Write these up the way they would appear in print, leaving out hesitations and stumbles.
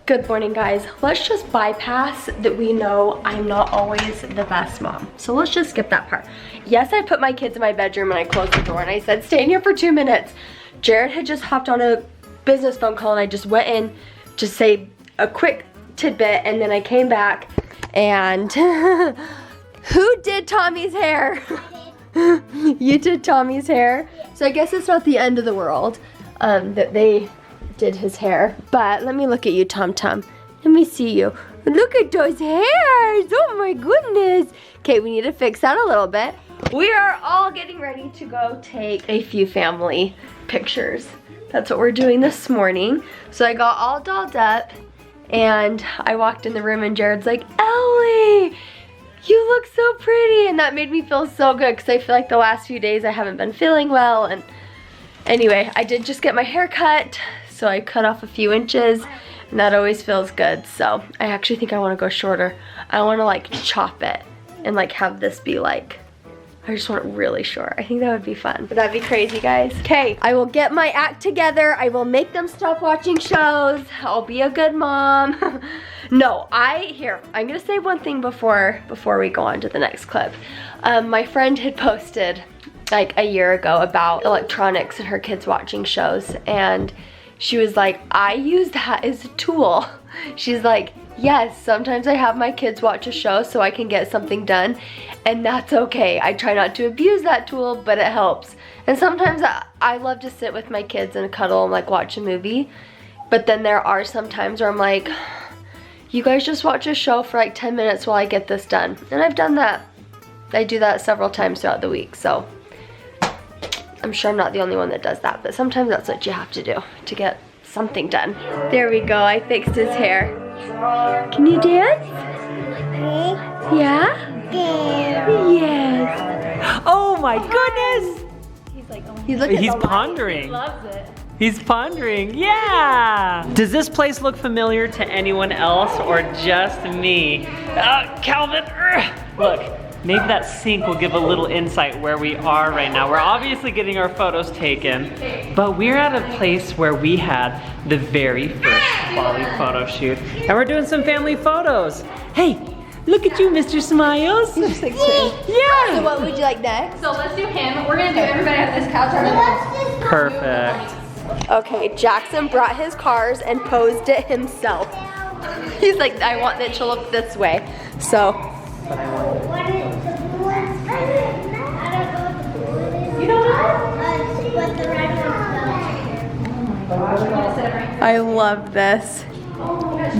Good morning, guys. Let's just bypass that we know I'm not always the best mom. So let's just skip that part. Yes, I put my kids in my bedroom and I closed the door and I said, stay in here for 2 minutes. Jared had just hopped on a business phone call and I just went in to say a quick tidbit and then I came back and who did Tommy's hair? You did Tommy's hair? So I guess it's not the end of the world that they did his hair. But let me look at you, Tom Tom. Let me see you. Look at those hairs. Oh my goodness. Okay, we need to fix that a little bit. We are all getting ready to go take a few family pictures. That's what we're doing this morning. So I got all dolled up and I walked in the room and Jared's like, Ellie, you look so pretty. And that made me feel so good because I feel like the last few days I haven't been feeling well. And anyway, I did just get my hair cut. So I cut off a few inches and that always feels good. So I actually think I want to go shorter. I want to like chop it and like have this be like, I just want it really short. I think that would be fun. Would that be crazy, guys? Okay, I will get my act together. I will make them stop watching shows. I'll be a good mom. No, I'm gonna say one thing before we go on to the next clip. My friend had posted like a year ago about electronics and her kids watching shows, and she was like, I use that as a tool. She's like, yes, sometimes I have my kids watch a show so I can get something done, and that's okay. I try not to abuse that tool, but it helps. And sometimes I love to sit with my kids and cuddle and like watch a movie, but then there are some times where I'm like, you guys just watch a show for like 10 minutes while I get this done. And I've done that. I do that several times throughout the week, so I'm sure I'm not the only one that does that, but sometimes that's what you have to do to get something done. There we go, I fixed his hair. Can you dance? Yeah? Yes. Oh my goodness! He's pondering. He loves it. He's pondering, yeah! Does this place look familiar to anyone else or just me? Calvin, look. Maybe that sink will give a little insight where we are right now. We're obviously getting our photos taken, but we're at a place where we had the very first Bali photo shoot, and we're doing some family photos. Hey, look at you, Mr. Smiles. He's just like yeah. So what would you like next? So let's do him. We're gonna do everybody on this couch. Perfect. Okay, Jackson brought his cars and posed it himself. He's like, I want it to look this way. So. I love this.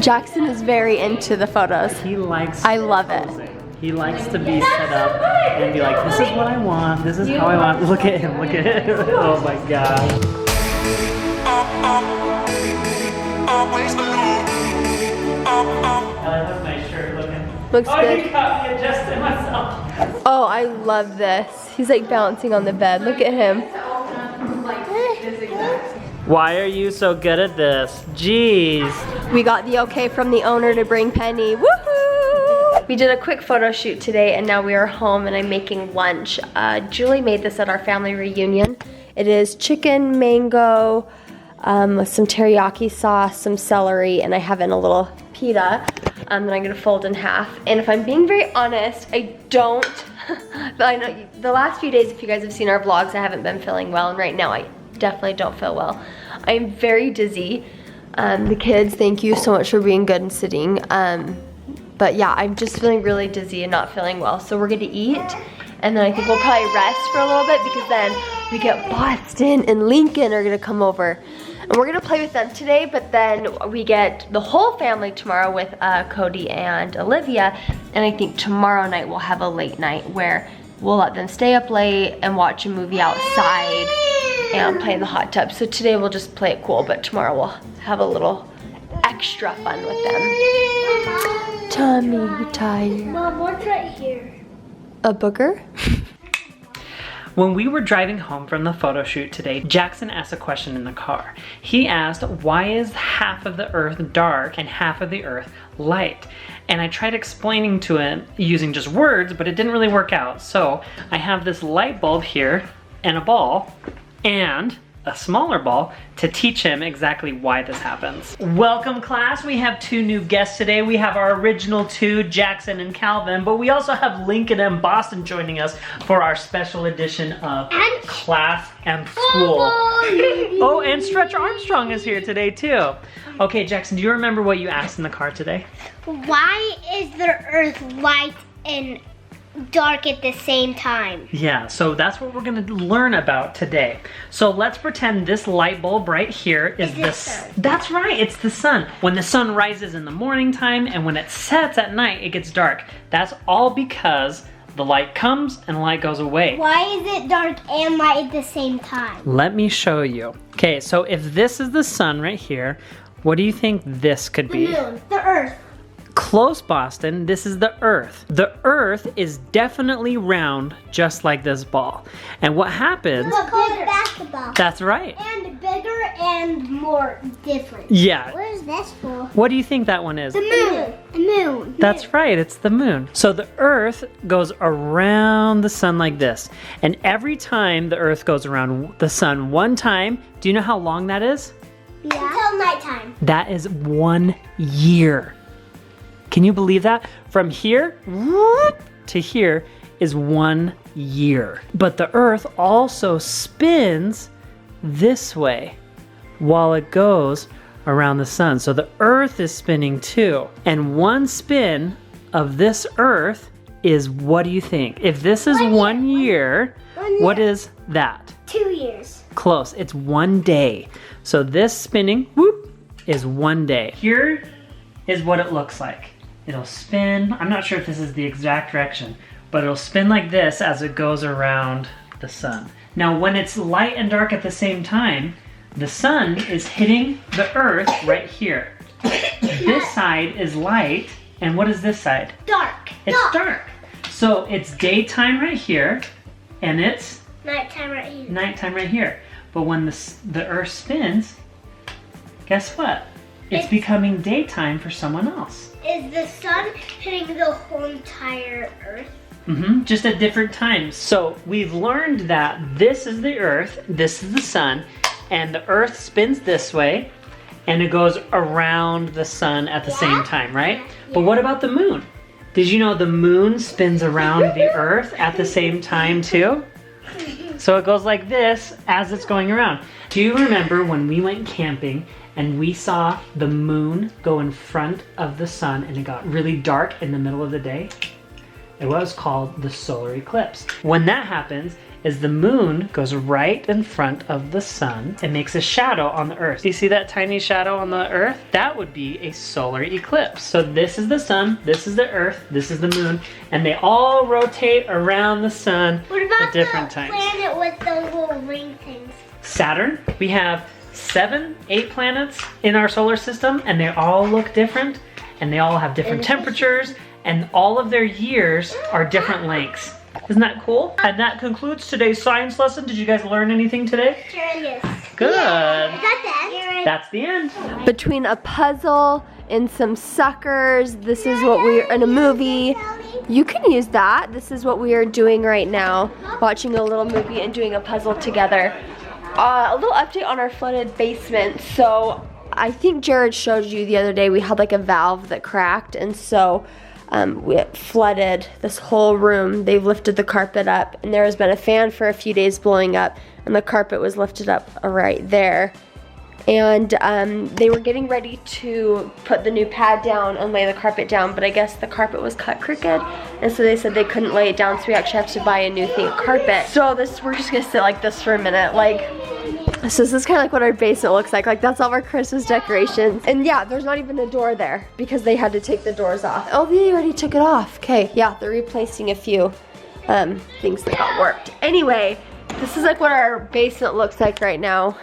Jackson is very into the photos. He likes. I love it. He likes to be set up and be like, this is what I want. This is how I want. Look at him. Look at him. Oh my God. How's my shirt looking? Looks good. You caught me adjusting myself. Oh, I love this. He's like bouncing on the bed. Look at him. Why are you so good at this? Jeez. We got the okay from the owner to bring Penny. Woohoo! We did a quick photo shoot today and now we are home and I'm making lunch. Julie made this at our family reunion. It is chicken, mango, with some teriyaki sauce, some celery, and I have in a little pita that I'm gonna fold in half. And if I'm being very honest, I don't, but I know the last few days, if you guys have seen our vlogs, I haven't been feeling well, and right now I definitely don't feel well. I'm very dizzy. The kids, thank you so much for being good and sitting. But yeah, I'm just feeling really dizzy and not feeling well. So we're gonna eat, and then I think we'll probably rest for a little bit because then we get Boston and Lincoln are gonna come over. And we're gonna play with them today, but then we get the whole family tomorrow with Cody and Olivia. And I think tomorrow night we'll have a late night where we'll let them stay up late and watch a movie outside and play in the hot tub. So today we'll just play it cool, but tomorrow we'll have a little extra fun with them. Tommy, you tired? Mom, what's right here? A booger? When we were driving home from the photo shoot today, Jackson asked a question in the car. He asked, why is half of the earth dark and half of the earth light? And I tried explaining to him using just words, but it didn't really work out. So I have this light bulb here and a ball and a smaller ball to teach him exactly why this happens. Welcome class, we have 2 new guests today. We have our original 2, Jackson and Calvin, but we also have Lincoln and Boston joining us for our special edition of Class and School. Oh, and Stretch Armstrong is here today too. Okay, Jackson, do you remember what you asked in the car today? Why is the earth light and dark at the same time? Yeah, so that's what we're gonna learn about today. So let's pretend this light bulb right here is the sun. That's right, it's the sun. When the sun rises in the morning time and when it sets at night, it gets dark. That's all because the light comes and the light goes away. Why is it dark and light at the same time? Let me show you. Okay, so if this is the sun right here, what do you think this could be? The moon, the earth. Close, Boston. This is the earth. The earth is definitely round, just like this ball. And what happens... Look, bigger. Basketball. That's right. And bigger and more different. Yeah. What is this for? What do you think that one is? The moon. The moon. That's right, it's the moon. So the earth goes around the sun like this. And every time the earth goes around the sun one time, do you know how long that is? Yeah. Until nighttime. That is 1 year. Can you believe that? From here to here is 1 year. But the earth also spins this way while it goes around the sun. So the earth is spinning too. And one spin of this earth is, what do you think? If this is 1 year, what is that? 2 years. Close, it's 1 day. So this spinning, whoop, is 1 day. Here is what it looks like. It'll spin, I'm not sure if this is the exact direction, but it'll spin like this as it goes around the sun. Now when it's light and dark at the same time, the sun is hitting the earth right here. This side is light, and what is this side? Dark. It's dark. So it's daytime right here, and it's Nighttime right here. nighttime right here. But when the earth spins, guess what? It's becoming daytime for someone else. Is the sun hitting the whole entire earth? Just at different times. So we've learned that this is the earth, this is the sun, and the earth spins this way, and it goes around the sun at the same time, right? But what about the moon? Did you know the moon spins around the earth at the same time too? So it goes like this as it's going around. Do you remember when we went camping and we saw the moon go in front of the sun and it got really dark in the middle of the day? It was called the solar eclipse. When that happens is the moon goes right in front of the sun and makes a shadow on the earth. Do you see that tiny shadow on the earth? That would be a solar eclipse. So this is the sun, this is the earth, this is the moon, and they all rotate around the sun at different times. What about the planet with those little ring things? Saturn, we have 7, 8 planets in our solar system, and they all look different, and they all have different temperatures, and all of their years are different lengths. Isn't that cool? And that concludes today's science lesson. Did you guys learn anything today? Sure, yes. Good. Is that the end? That's the end. Between a puzzle and some suckers, this is what we're in a movie. You can use that. This is what we are doing right now, watching a little movie and doing a puzzle together. A little update on our flooded basement. So I think Jared showed you the other day we had like a valve that cracked, and so it flooded this whole room. They've lifted the carpet up, and there has been a fan for a few days blowing up, and the carpet was lifted up right there. And they were getting ready to put the new pad down and lay the carpet down, but I guess the carpet was cut crooked, and so they said they couldn't lay it down, so we actually have to buy a new thing of carpet. So we're just gonna sit like this for a minute. So this is kind of like what our basement looks like. Like that's all our Christmas decorations. And yeah, there's not even a door there because they had to take the doors off. Oh, they already took it off. Okay, yeah, they're replacing a few things that got warped. Anyway, this is like what our basement looks like right now.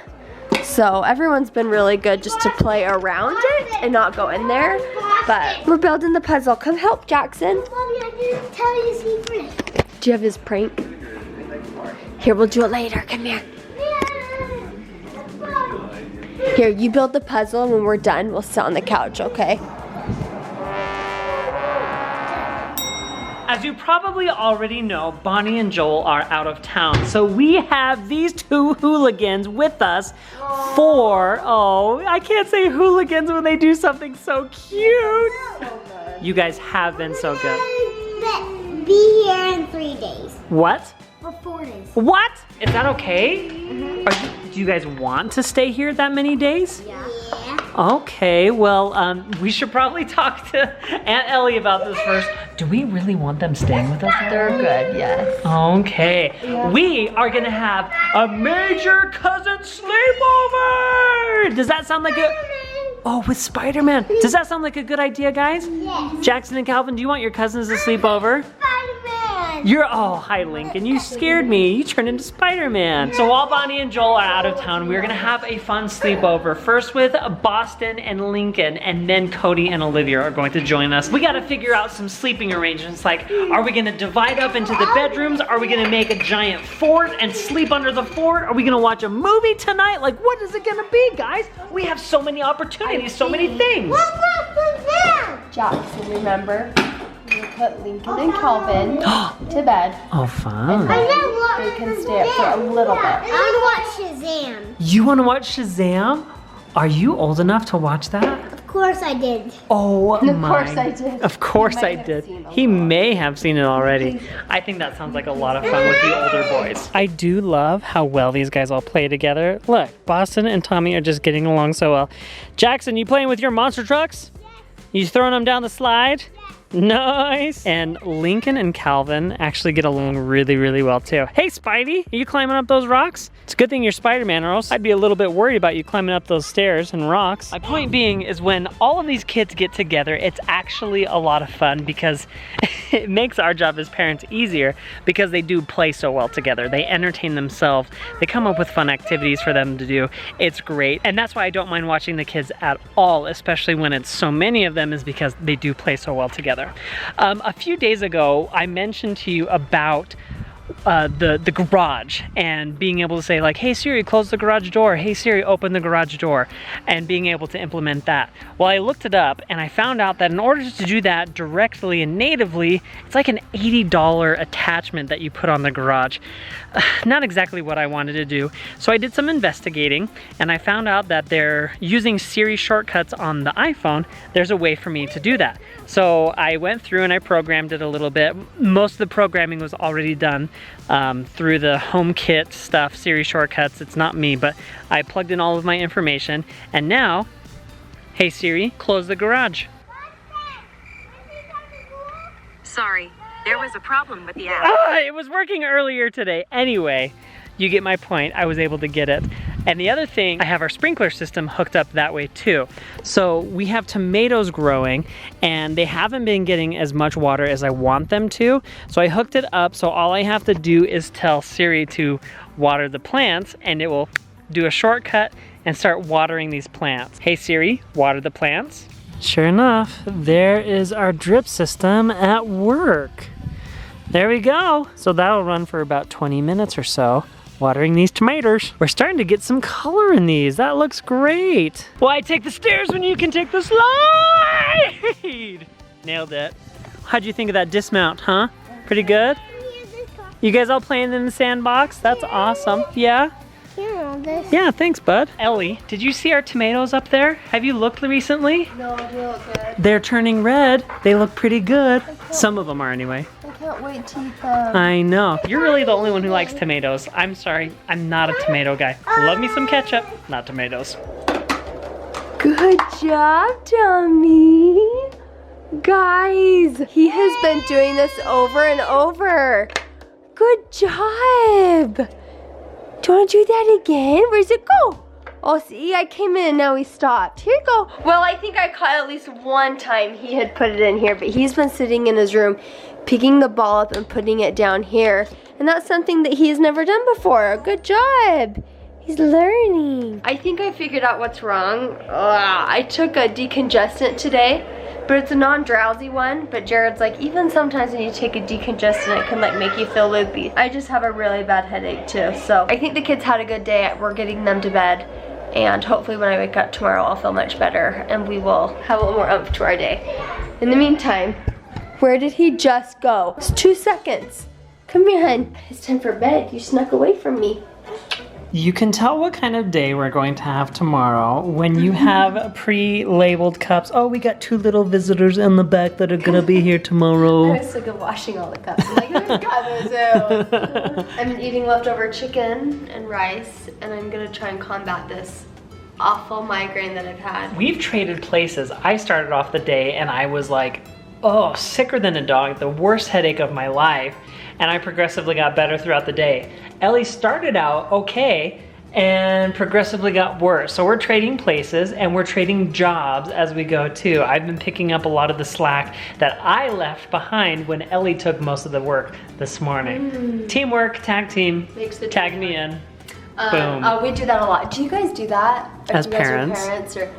So everyone's been really good just to play around it and not go in there. But we're building the puzzle. Come help, Jackson. Mommy, I didn't tell you a secret. Do you have his prank? Here, we'll do it later. Come here. Here, you build the puzzle, and when we're done, we'll sit on the couch, okay? as you probably already know, Bonnie and Joel are out of town. So we have these two hooligans with us for, oh, I can't say hooligans when they do something so cute. You guys have been so good. Be here in 3 days. What? Or 4 days. What? Is that okay? Do you guys want to stay here that many days? Yeah. Okay, well, we should probably talk to Aunt Ellie about this first. Do we really want them staying with us? They're good, yes. Okay, we are gonna have a major cousin sleepover! Does that sound like a... Oh, with Spider-Man. Does that sound like a good idea, guys? Yes. Jackson and Calvin, do you want your cousins to sleep over? Spider-Man. You're, oh, hi Lincoln, you scared me. You turned into Spider-Man. So while Bonnie and Joel are out of town, we're gonna have a fun sleepover. First with Boston and Lincoln, and then Cody and Olivia are going to join us. We gotta figure out some sleeping arrangements, like, are we gonna divide up into the bedrooms? Are we gonna make a giant fort and sleep under the fort? Are we gonna watch a movie tonight? Like, what is it gonna be, guys? We have so many opportunities, so many things. Jackson, remember? We put Lincoln and Calvin to bed. Oh, fun. They can stay up for a little bit. I want to watch Shazam. You wanna watch Shazam? Are you old enough to watch that? Of course I did. Oh Of my. course I did. Of course He I might have did. seen a He lot. may have seen it already. I think that sounds like a lot of fun with the older boys. I do love how well these guys all play together. Look, Boston and Tommy are just getting along so well. Jackson, you playing with your monster trucks? You throwing them down the slide? Nice. And Lincoln and Calvin actually get along really, really well too. Hey, Spidey, are you climbing up those rocks? It's a good thing you're Spider-Man, or else I'd be a little bit worried about you climbing up those stairs and rocks. My point being is when all of these kids get together, it's actually a lot of fun because it makes our job as parents easier because they do play so well together. They entertain themselves. They come up with fun activities for them to do. It's great. And that's why I don't mind watching the kids at all, especially when it's so many of them, is because they do play so well together. A few days ago, I mentioned to you about the garage and being able to say like, hey Siri, close the garage door. Hey Siri, open the garage door, and being able to implement that. Well, I looked it up and I found out that in order to do that directly and natively, it's like an $80 attachment that you put on the garage. Not exactly what I wanted to do. So I did some investigating and I found out that they're using Siri shortcuts on the iPhone. There's a way for me to do that. So I went through and I programmed it a little bit. Most of the programming was already done through the HomeKit stuff, Siri shortcuts. It's not me, but I plugged in all of my information. And now, hey Siri, close the garage. Sorry, there was a problem with the app. Ah, it was working earlier today. Anyway, you get my point. I was able to get it. And the other thing, I have our sprinkler system hooked up that way too. So we have tomatoes growing and they haven't been getting as much water as I want them to. So I hooked it up, so all I have to do is tell Siri to water the plants and it will do a shortcut and start watering these plants. Hey Siri, water the plants. Sure enough, there is our drip system at work. There we go. So that'll run for about 20 minutes or so, watering these tomatoes. We're starting to get some color in these. That looks great. Why take the stairs when you can take the slide? Nailed it. How'd you think of that dismount, huh? Pretty good? You guys all playing in the sandbox? That's awesome. Yeah? Yeah, thanks, bud. Ellie, did you see our tomatoes up there? Have you looked recently? No, they look good. They're turning red. They look pretty good. Some of them are anyway. I can't wait to eat them. I know. You're really the only one who likes tomatoes. I'm sorry, I'm not a tomato guy. Love me some ketchup, not tomatoes. Good job, Tommy. Guys, he has been doing this over and over. Good job. Do you want to do that again? Where's it go? Oh, see, I came in and now he stopped. Here you go. Well, I think I caught at least one time he had put it in here, but he's been sitting in his room, picking the ball up and putting it down here. And that's something that he's never done before. Good job. He's learning. I think I figured out what's wrong. I took a decongestant today, but it's a non-drowsy one. But Jared's like, even sometimes when you take a decongestant, it can like make you feel loopy. I just have a really bad headache too. So I think the kids had a good day. We're getting them to bed. And hopefully when I wake up tomorrow, I'll feel much better. And we will have a little more oomph to our day. In the meantime, Where did he just go? It's 2 seconds. Come here, it's time for bed. You snuck away from me. You can tell what kind of day we're going to have tomorrow when you have pre-labeled cups. Oh, we got 2 little visitors in the back that are gonna be here tomorrow. I was sick of washing all the cups. I'm like, there's cameras. I'm eating leftover chicken and rice, and I'm gonna try and combat this awful migraine that I've had. We've traded places. I started off the day and I was like, oh, sicker than a dog, the worst headache of my life. And I progressively got better throughout the day. Ellie started out okay and progressively got worse. So we're trading places and we're trading jobs as we go too. I've been picking up a lot of the slack that I left behind when Ellie took most of the work this morning. Teamwork, tag team, Makes the tag dream me work. in. Boom. We do that a lot. Do you guys do that? Or As you guys are parents? parents or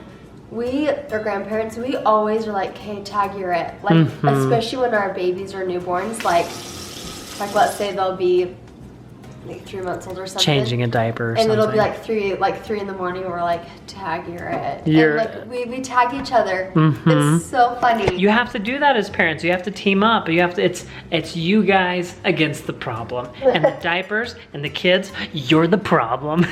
we or grandparents, we always are like, okay, tag, you're it. Like, especially when our babies are newborns, like let's say they'll be like 3 months old or something. Changing a diaper or and something. it'll be like 3 in the morning, and we're like, tag, you're it. You're- and like we tag each other. It's so funny. You have to do that as parents. You have to team up. You have to. It's you guys against the problem, and the diapers and the kids. You're the problem.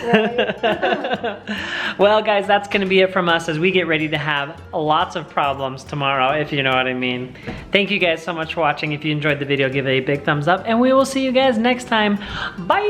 Well, guys, that's going to be it from us as we get ready to have lots of problems tomorrow, if you know what I mean. Thank you guys so much for watching. If you enjoyed the video, give it a big thumbs up, and we will see you guys next time. Bye.